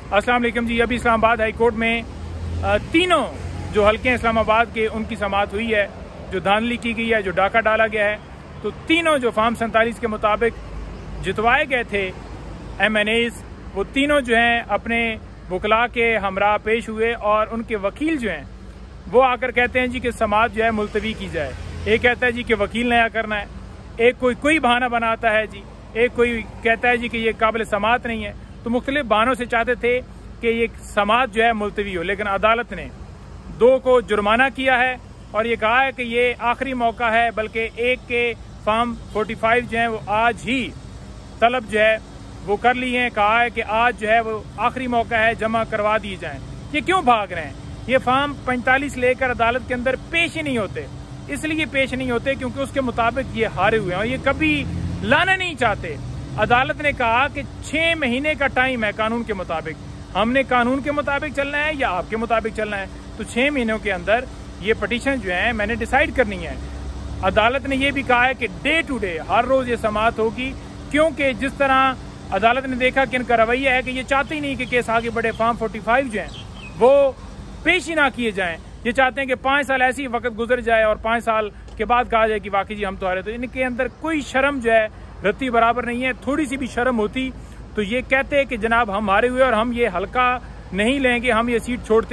अस्सलाम वालेकुम जी। अभी इस्लामाबाद हाई कोर्ट में तीनों जो हल्के हैं इस्लामाबाद के उनकी समाअत हुई है, जो धांधली की गई है, जो डाका डाला गया है। तो तीनों जो फार्म 47 के मुताबिक जितवाए गए थे MNAs, वो तीनों जो हैं अपने वकला के हमरा पेश हुए और उनके वकील जो हैं वो आकर कहते हैं जी कि समाअत जो है मुलतवी की जाए। एक कहता है जी कि वकील नया करना है, एक कोई बहाना बनाता है जी, एक कोई कहता है जी कि ये काबिल समाअत नहीं है। तो मुख्तलिफ बहानों से चाहते थे कि ये समाअत जो है मुलतवी हो, लेकिन अदालत ने 2 को जुर्माना किया है और ये कहा है कि ये आखिरी मौका है, बल्कि एक के फार्म 45 जो है वो आज ही तलब जो है वो कर ली है। कहा है कि आज जो है वो आखिरी मौका है, जमा करवा दिए जाएं। ये क्यों भाग रहे हैं? ये फार्म 45 लेकर अदालत के अंदर पेश ही नहीं होते। इसलिए पेश नहीं होते क्योंकि उसके मुताबिक ये हारे हुए हैं और ये कभी लाना नहीं चाहते। अदालत ने कहा कि 6 महीने का टाइम है कानून के मुताबिक। हमने कानून के मुताबिक चलना है या आपके मुताबिक चलना है? तो 6 महीनों के अंदर ये पटिशन जो है मैंने डिसाइड करनी है। अदालत ने यह भी कहा है कि डे टू डे हर रोज ये समाअत होगी, क्योंकि जिस तरह अदालत ने देखा कि इनका रवैया है कि ये चाहते ही नहीं कि केस आगे बढ़े। फार्म 45 जो हैं वो पेश ही ना किए जाएं। ये चाहते हैं कि 5 साल ऐसी वक्त गुजर जाए और 5 साल के बाद कहा जाए कि वाकई जी हम तो हारे। तो इनके अंदर कोई शर्म जो है रत्ती बराबर नहीं है। थोड़ी सी भी शर्म होती तो ये कहते हैं कि जनाब हम हारे हुए और हम ये हल्का नहीं लेंगे, हम ये सीट छोड़ते